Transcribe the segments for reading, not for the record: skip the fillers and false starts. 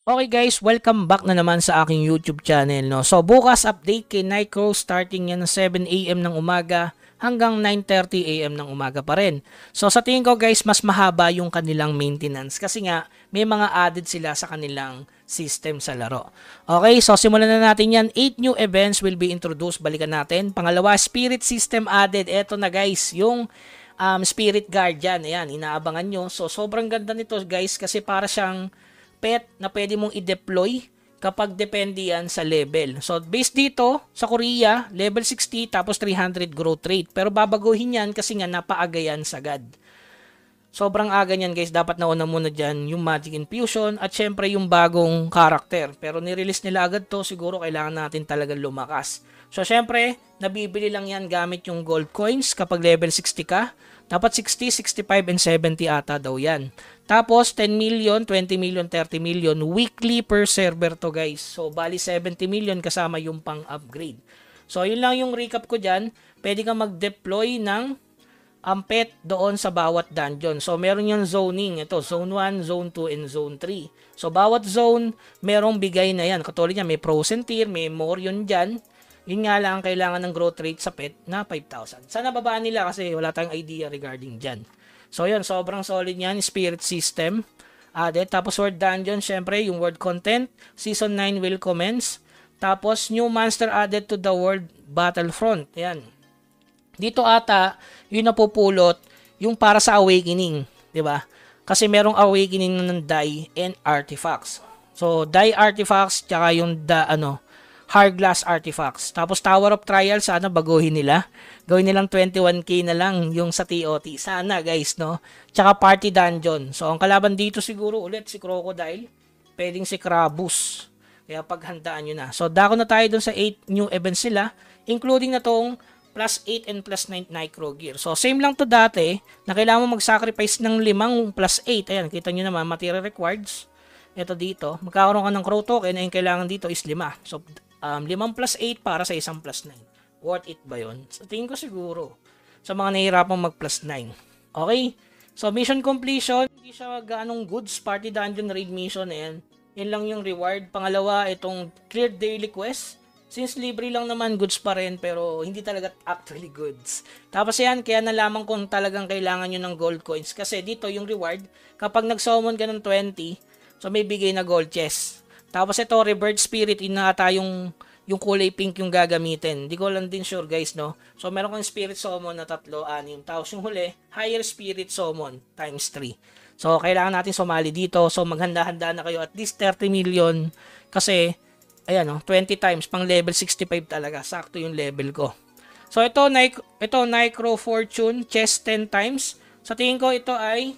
Okay guys, welcome back na naman sa aking YouTube channel. No? So bukas update kay Nycro starting yan ng 7 AM ng umaga hanggang 9:30 AM ng umaga pa rin. So sa tingin ko guys, mas mahaba yung kanilang maintenance kasi nga may mga added sila sa kanilang system sa laro. Okay, so simulan na natin yan. 8 new events will be introduced. Balikan natin. Pangalawa, Spirit System added. Eto na guys, yung Spirit Guardian. Ayan, inaabangan nyo. So sobrang ganda nito guys kasi para siyang pet na pwede mong i-deploy kapag depende yan sa level. So, based dito, sa Korea, level 60 tapos 300 growth rate. Pero babaguhin yan kasi nga napaaga yan sagad. Sobrang aga niyan guys. Dapat nauna muna dyan yung Magic Infusion at syempre yung bagong character. Pero nirelease nila agad to. Siguro kailangan natin talagang lumakas. So, syempre, nabibili lang yan gamit yung gold coins kapag level 60 ka. Dapat 60, 65, and 70 ata daw yan. Tapos, 10 million, 20 million, 30 million weekly per server to guys. So, bali 70 million kasama yung pang-upgrade. So, yun lang yung recap ko dyan. Pwede kang mag-deploy ng pet doon sa bawat dungeon. So, meron yung zoning. Ito, Zone 1, Zone 2, and Zone 3. So, bawat zone, merong bigay na yan. Katulad niya, may Frozen Tier, may Morion dyan. Yun nga lang, kailangan ng growth rate sa pet na 5,000. Sana babaan nila kasi wala tayong idea regarding dyan. So yun, sobrang solid yan. Spirit System added. Tapos World Dungeon, syempre yung World Content. Season 9 will commence. Tapos new monster added to the World Battlefront. Yan. Dito ata, yung napupulot, yung para sa Awakening. Diba? Kasi merong Awakening ng Die and Artifacts. So, Die Artifacts, tsaka yung Hourglass Artifacts. Tapos Tower of Trial, sana baguhin nila. Gawin nilang 21k na lang yung sa TOT. Sana guys, no? Tsaka Party Dungeon. So, ang kalaban dito siguro ulit si Crocodile. Pwedeng si Krabus. Kaya paghandaan nyo na. So, dako na tayo dun sa 8 new events nila. Including na tong plus 8 and plus 9 Nycro Gear. So, same lang to dati na kailangan mo mag-sacrifice ng 5 plus 8. Ayan, kita nyo naman, material rewards. Ito dito. Magkakaroon ka ng Crow token na yung kailangan dito is 5. So, 5 plus 8 para sa 1 plus 9. Worth it ba yun? Sa tingin ko siguro. Sa mga nahihirapang mag plus 9. Okay? So, mission completion. Hindi siya ganong goods. Party dungeon raid mission. Ayan. Yan lang yung reward. Pangalawa, itong clear daily quest. Since libre lang naman, goods pa rin. Pero hindi talaga actually goods. Tapos yan, kaya nalaman kung talagang kailangan nyo ng gold coins. Kasi dito yung reward, kapag nag-summon ka ng 20, so may bigay na gold chest. Tapos ito, Rebirth Spirit, inata yung kulay pink yung gagamitin. Hindi ko lang din sure guys, no? So, meron kang Spirit Summon na 3, 6. Tapos yung huli, Higher Spirit Summon times 3. So, kailangan natin sumali dito. So, maghanda-handa na kayo at least 30 million. Kasi, ayan, no? 20 times, pang level 65 talaga. Sakto yung level ko. So, ito Nycro Fortune, chest 10 times. Sa tingin ko, ito ay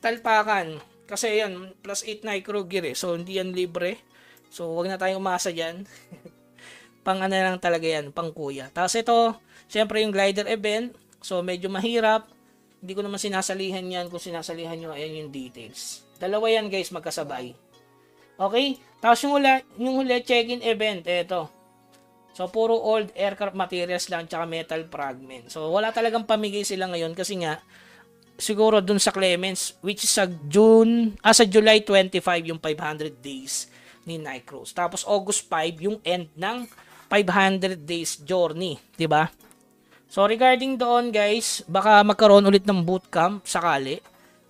talpakan. Kasi yan, plus 8 Nycro Gear eh. So, hindi yan libre. So, wag na tayong umasa dyan. Pang ano lang talaga yan, pang kuya. Tapos ito, syempre yung glider event. So, medyo mahirap. Hindi ko naman sinasalihan yan. Kung sinasalihan nyo, ayan yung details. Dalawa yan guys, magkasabay. Okay? Tapos yung huli check-in event. Ito. So, puro old aircraft materials lang, tsaka metal fragment. So, wala talagang pamigay sila ngayon kasi nga, siguro dun sa Clemens, which is sa July 25 yung 500 days ni Nycros. Tapos August 5 yung end ng 500 days journey, 'di ba? So regarding doon guys, baka magkaroon ulit ng bootcamp sakali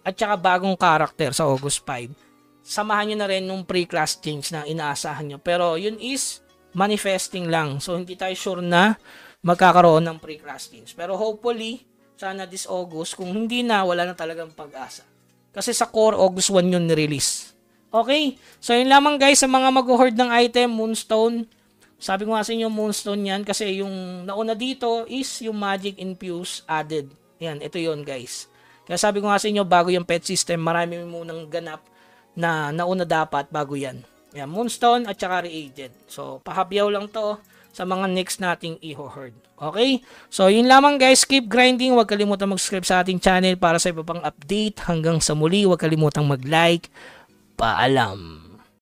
at saka bagong character sa August 5. Samahan niyo na rin nung pre-class change na inaasahan niyo. Pero yun is manifesting lang. So hindi tayo sure na magkakaroon ng pre-class change. Pero hopefully sana this August. Kung hindi na, wala na talagang pag-asa. Kasi sa core, August 1 yun ni-release. Okay? So, yun lamang guys sa mga mag-hoard ng item, Moonstone. Sabi ko nga sa inyo, Moonstone yan. Kasi yung nauna dito is yung Magic Infuse added. Yan, ito yun guys. Kaya sabi ko nga sa inyo, bago yung pet system, marami munang ganap na nauna dapat bago yan. Yan, Moonstone at saka Reagent. So, pahabyaw lang to sa mga next nating i-hoard. Okay? So, yun lamang guys. Keep grinding. Huwag kalimutang mag-subscribe sa ating channel para sa iba pang update. Hanggang sa muli, huwag kalimutang mag-like. Paalam.